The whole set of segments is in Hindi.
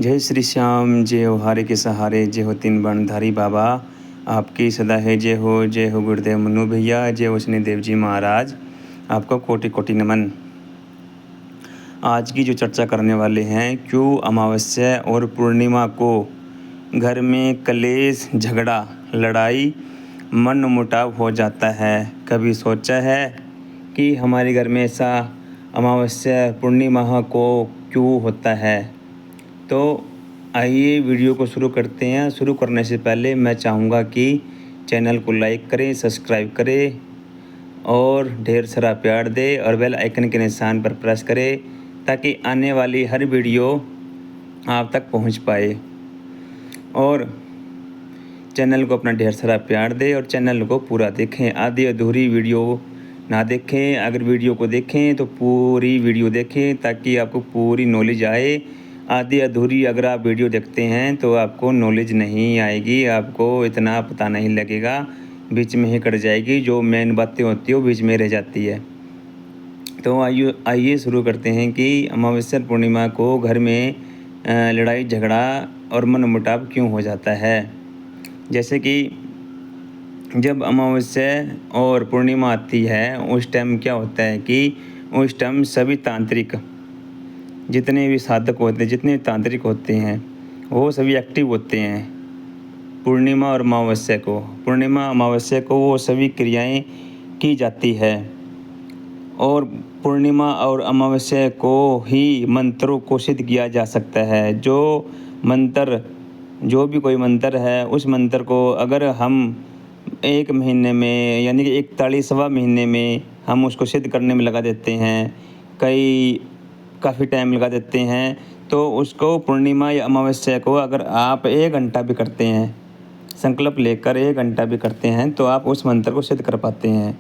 जय श्री श्याम, जय हो हारे के सहारे, जय हो तीन बाणधारी बाबा। आपकी सदा है जय हो गुरुदेव मनु भैया, जय हो शनिदेव जी महाराज। आपको कोटि कोटि नमन। आज की जो चर्चा करने वाले हैं, क्यों अमावस्या और पूर्णिमा को घर में कलेश, झगड़ा, लड़ाई, मनमुटाव हो जाता है। कभी सोचा है कि हमारे घर में ऐसा अमावस्या पूर्णिमा को क्यों होता है? तो आइए वीडियो को शुरू करते हैं। शुरू करने से पहले मैं चाहूँगा कि चैनल को लाइक करें, सब्सक्राइब करें और ढेर सारा प्यार दें और बेल आइकन के निशान पर प्रेस करें ताकि आने वाली हर वीडियो आप तक पहुंच पाए। और चैनल को अपना ढेर सारा प्यार दें और चैनल को पूरा देखें। आधी अधूरी वीडियो ना देखें। अगर वीडियो को देखें तो पूरी वीडियो देखें ताकि आपको पूरी नॉलेज आए। आधी अधूरी अगर आप वीडियो देखते हैं तो आपको नॉलेज नहीं आएगी, आपको इतना पता नहीं लगेगा, बीच में ही कट जाएगी। जो मेन बातें होती है वो बीच में रह जाती है। तो आइए शुरू करते हैं कि अमावस्या पूर्णिमा को घर में लड़ाई झगड़ा और मनमुटाव क्यों हो जाता है। जैसे कि जब अमावस्या और पूर्णिमा आती है उस टाइम क्या होता है कि उस टाइम सभी तांत्रिक, जितने भी साधक होते हैं, जितने तांत्रिक होते हैं, वो सभी एक्टिव होते हैं। पूर्णिमा और अमावस्या को वो सभी क्रियाएं की जाती है। और पूर्णिमा और अमावस्या को ही मंत्रों को सिद्ध किया जा सकता है। जो भी कोई मंत्र है, उस मंत्र को अगर हम एक महीने में यानी कि 41वां महीने में हम उसको सिद्ध करने में लगा देते हैं, काफ़ी टाइम लगा देते हैं, तो उसको पूर्णिमा या अमावस्या को अगर आप 1 घंटा भी करते हैं, संकल्प लेकर 1 घंटा भी करते हैं, तो आप उस मंत्र को सिद्ध कर पाते हैं।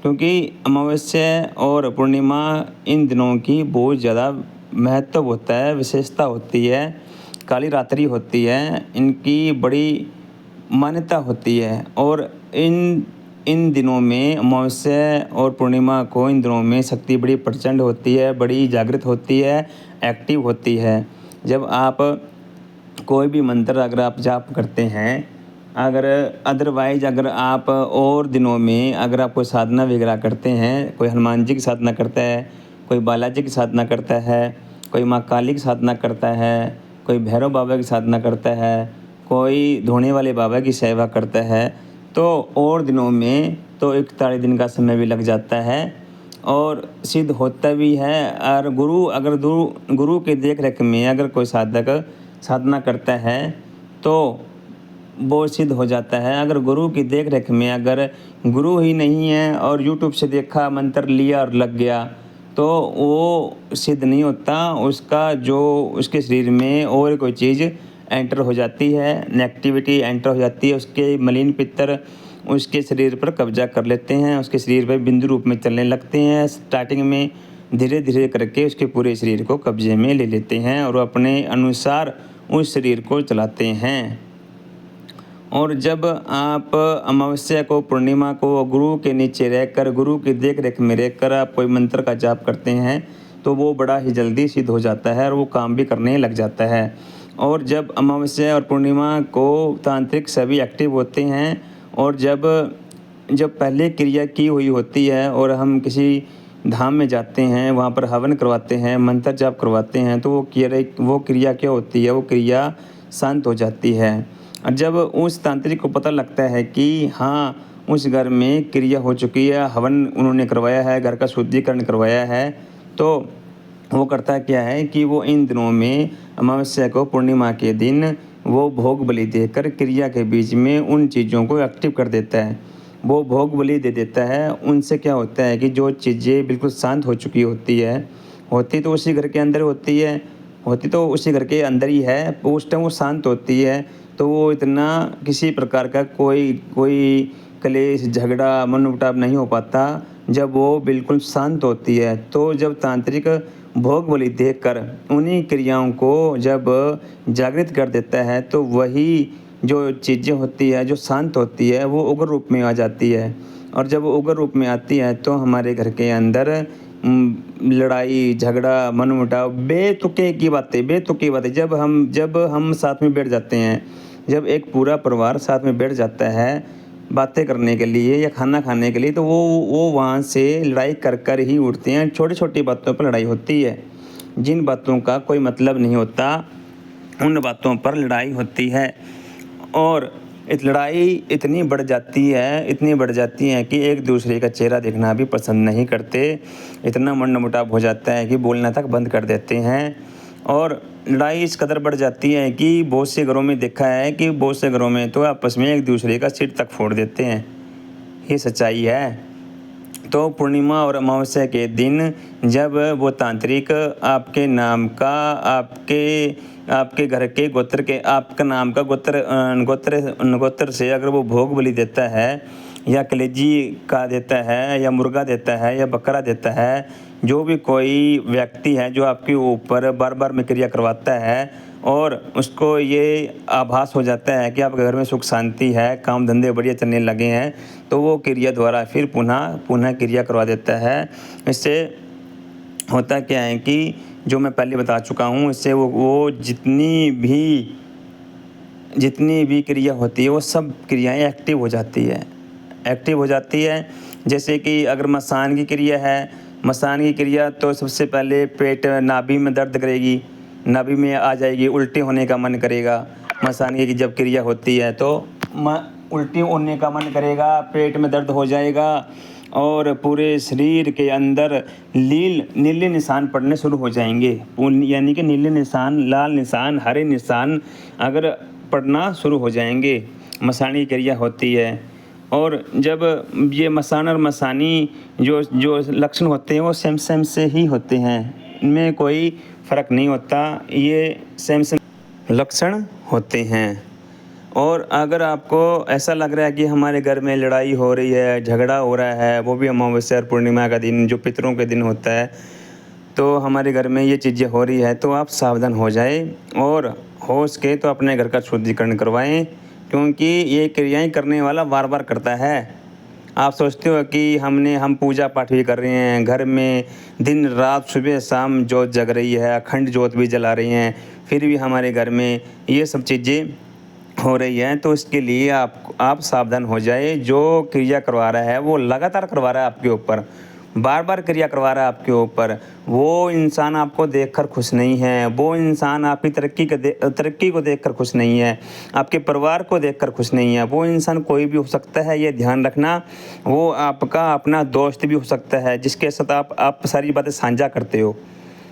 क्योंकि अमावस्या और पूर्णिमा इन दिनों की बहुत ज़्यादा महत्व होता है, विशेषता होती है, काली रात्रि होती है, इनकी बड़ी मान्यता होती है। और इन दिनों में अमावस्या और पूर्णिमा को, इन दिनों में शक्ति बड़ी प्रचंड होती है, बड़ी जागृत होती है, एक्टिव होती है। जब आप कोई भी मंत्र अगर आप जाप करते हैं, अगर अदरवाइज अगर आप और दिनों में अगर आप कोई साधना वगैरह करते हैं, कोई हनुमान जी की साधना करता है, कोई बालाजी की साधना करता है, कोई माँ काली की साधना करता है, कोई भैरव बाबा की साधना करता है, कोई धोने वाले बाबा की सेवा करता है, तो और दिनों में तो 41 दिन का समय भी लग जाता है और सिद्ध होता भी है। और गुरु के देख रेख में अगर कोई साधक साधना करता है तो वो सिद्ध हो जाता है। अगर गुरु की देख रेख में अगर गुरु ही नहीं है और यूट्यूब से देखा, मंत्र लिया और लग गया, तो वो सिद्ध नहीं होता। उसका जो उसके शरीर में और कोई चीज़ एंटर हो जाती है, नेगेटिविटी एंटर हो जाती है, उसके मलिन पित्तर उसके शरीर पर कब्जा कर लेते हैं, उसके शरीर पर बिंदु रूप में चलने लगते हैं। स्टार्टिंग में धीरे धीरे करके उसके पूरे शरीर को कब्जे में ले लेते हैं और अपने अनुसार उस शरीर को चलाते हैं। और जब आप अमावस्या को, पूर्णिमा को गुरु के नीचे रहकर, गुरु की देख रेख में रहकर आप कोई मंत्र का जाप करते हैं तो वो बड़ा ही जल्दी सिद्ध हो जाता है और वो काम भी करने लग जाता है। और जब अमावस्या और पूर्णिमा को तांत्रिक सभी एक्टिव होते हैं और जब पहले क्रिया की हुई होती है और हम किसी धाम में जाते हैं, वहाँ पर हवन करवाते हैं, मंत्र जाप करवाते हैं, तो वो क्रिया क्या होती है, वो क्रिया शांत हो जाती है। और जब उस तांत्रिक को पता लगता है कि हाँ, उस घर में क्रिया हो चुकी है, हवन उन्होंने करवाया है, घर का शुद्धिकरण करवाया है, तो वो करता क्या है कि वो इन दिनों में अमावस्या को, पूर्णिमा के दिन वो भोग बलि देकर क्रिया के बीच में उन चीज़ों को एक्टिव कर देता है। वो भोग बलि दे देता है। उनसे क्या होता है कि जो चीज़ें बिल्कुल शांत हो चुकी होती तो उसी घर के अंदर होती तो उसी घर के अंदर ही है, उस टाइम वो शांत होती है, तो वो इतना किसी प्रकार का कोई कलेश, झगड़ा, मनमुटाव नहीं हो पाता जब वो बिल्कुल शांत होती है। तो जब तांत्रिक भोग बलि देकर उन्हीं क्रियाओं को जब जागृत कर देता है तो वही जो चीज़ें होती है, जो शांत होती है, वो उग्र रूप में आ जाती है। और जब वो उग्र रूप में आती है तो हमारे घर के अंदर लड़ाई झगड़ा मनमुटाव बेतुके की बातें जब हम साथ में बैठ जाते हैं, जब एक पूरा परिवार साथ में बैठ जाता है बातें करने के लिए या खाना खाने के लिए, तो वो वहाँ से लड़ाई कर ही उठते हैं। छोटी छोटी बातों पर लड़ाई होती है, जिन बातों का कोई मतलब नहीं होता उन बातों पर लड़ाई होती है। और लड़ाई इतनी बढ़ जाती है कि एक दूसरे का चेहरा देखना भी पसंद नहीं करते। इतना मनमुटाव हो जाता है कि बोलना तक बंद कर देते हैं। और लड़ाई इस कदर बढ़ जाती है कि बहुत से घरों में देखा है कि बहुत से घरों में तो आपस में एक दूसरे का सिर तक फोड़ देते हैं। ये सच्चाई है। तो पूर्णिमा और अमावस्या के दिन जब वो तांत्रिक आपके नाम का आपके घर के गोत्र के आपका नाम का गोत्र से अगर वो भोग बलि देता है या कलेजी का देता है या मुर्गा देता है या बकरा देता है, जो भी कोई व्यक्ति है जो आपके ऊपर बार बार में क्रिया करवाता है और उसको ये आभास हो जाता है कि आपके घर में सुख शांति है, काम धंधे बढ़िया चलने लगे हैं, तो वो क्रिया द्वारा फिर पुनः क्रिया करवा देता है। इससे होता क्या है कि जो मैं पहले बता चुका हूँ, इससे वो जितनी भी क्रिया होती है वो सब क्रियाएं एक्टिव हो जाती है। जैसे कि अगर मसान की क्रिया तो सबसे पहले पेट नाभि में दर्द करेगी, नाभि में आ जाएगी, उल्टी होने का मन करेगा। मसान की जब क्रिया होती है तो उल्टी होने का मन करेगा, पेट में दर्द हो जाएगा और पूरे शरीर के अंदर नीले निशान पड़ने शुरू हो जाएंगे। यानी कि नीले निशान, लाल निशान, हरे निशान अगर पड़ना शुरू हो जाएंगे, मसानी क्रिया होती है। और जब ये मसान और मसानी जो लक्षण होते हैं वो सेम से ही होते हैं, इनमें कोई फ़र्क नहीं होता, ये सेम लक्षण होते हैं। और अगर आपको ऐसा लग रहा है कि हमारे घर में लड़ाई हो रही है, झगड़ा हो रहा है, वो भी अमावस्या और पूर्णिमा का दिन जो पितरों के दिन होता है, तो हमारे घर में ये चीज़ें हो रही है, तो आप सावधान हो जाए और हो सके तो अपने घर का शुद्धिकरण करवाएं, क्योंकि ये क्रियाएं करने वाला बार बार करता है। आप सोचते हो कि हम पूजा पाठ भी कर रहे हैं, घर में दिन रात सुबह शाम जोत जग रही है, अखंड जोत भी जला रही हैं, फिर भी हमारे घर में ये सब चीज़ें हो रही है, तो इसके लिए आप सावधान हो जाए। जो क्रिया करवा रहा है वो लगातार करवा रहा है आपके ऊपर, बार बार क्रिया करवा रहा है आपके ऊपर, वो इंसान आपको देखकर खुश नहीं है, वो इंसान आपकी तरक्की को देखकर खुश नहीं है, आपके परिवार को देखकर खुश नहीं है। वो इंसान कोई भी हो सकता है, ये ध्यान रखना। वो आपका अपना दोस्त भी हो सकता है जिसके साथ आप सारी बातें साझा करते हो,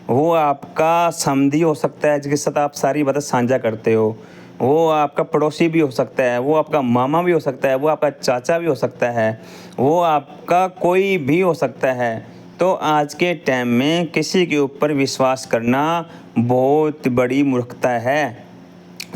वो आपका समधी हो सकता है जिसके साथ आप सारी बातें साझा करते हो, वो आपका पड़ोसी भी हो सकता है, वो आपका मामा भी हो सकता है, वो आपका चाचा भी हो सकता है, वो आपका कोई भी हो सकता है। तो आज के टाइम में किसी के ऊपर विश्वास करना बहुत बड़ी मूर्खता है।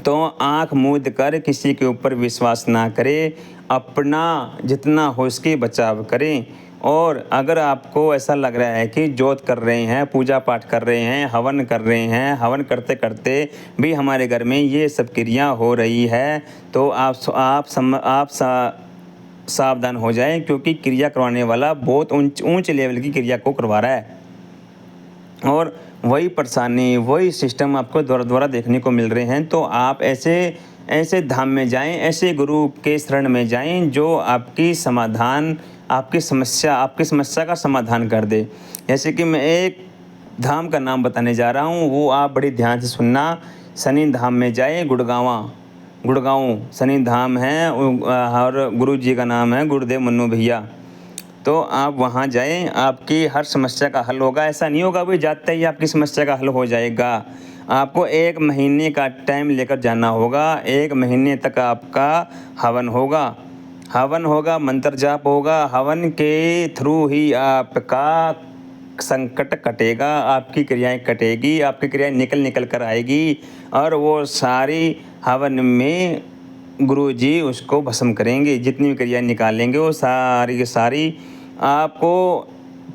तो आँख मूंद कर किसी के ऊपर विश्वास ना करें, अपना जितना हो सके बचाव करें। और अगर आपको ऐसा लग रहा है कि जोत कर रहे हैं, पूजा पाठ कर रहे हैं, हवन कर रहे हैं, हवन करते करते भी हमारे घर में ये सब क्रिया हो रही है, तो आप सावधान हो जाएं, क्योंकि क्रिया करवाने वाला बहुत ऊंचे लेवल की क्रिया को करवा रहा है। और वही परेशानी, वही सिस्टम आपको दोबारा देखने को मिल रहे हैं। तो आप ऐसे धाम में जाएं, ऐसे गुरु के शरण में जाएं जो आपकी समस्या का समाधान कर दे। जैसे कि मैं एक धाम का नाम बताने जा रहा हूँ, वो आप बड़ी ध्यान से सुनना। शनि धाम में जाए, गुड़गांव शनि धाम है और गुरु जी का नाम है गुरुदेव मन्नू भैया। तो आप वहाँ जाएं, आपकी हर समस्या का हल होगा। ऐसा नहीं होगा भाई जाते ही आपकी समस्या का हल हो जाएगा। आपको 1 महीने का टाइम लेकर जाना होगा। 1 महीने तक आपका हवन होगा, मंत्र जाप होगा। हवन के थ्रू ही आपका संकट कटेगा, आपकी क्रियाएं कटेगी, आपकी क्रियाएं निकल कर आएगी और वो सारी हवन में गुरुजी उसको भस्म करेंगे। जितनी भी क्रियाएं निकालेंगे वो सारी की सारी आपको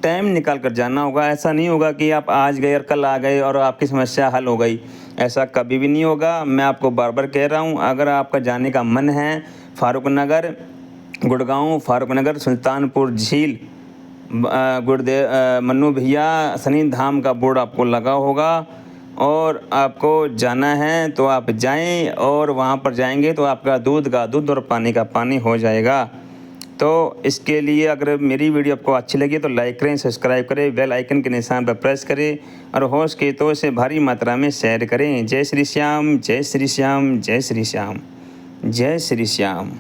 टाइम निकाल कर जाना होगा। ऐसा नहीं होगा कि आप आज गए और कल आ गए और आपकी समस्या हल हो गई, ऐसा कभी भी नहीं होगा। मैं आपको बार बार कह रहा हूँ, अगर आपका जाने का मन है, गुड़गांव, फारूक नगर, सुल्तानपुर झील गुरुदेव मन्नू भैया शनि धाम का बोर्ड आपको लगा होगा और आपको जाना है तो आप जाएं और वहाँ पर जाएंगे तो आपका दूध का दूध और पानी का पानी हो जाएगा। तो इसके लिए अगर मेरी वीडियो आपको अच्छी लगी तो लाइक करें, सब्सक्राइब करें, बेल आइकन के निशान पर प्रेस करें और हो सके तो इसे भारी मात्रा में शेयर करें। जय श्री श्याम, जय श्री श्याम, जय श्री श्याम, जय श्री श्याम।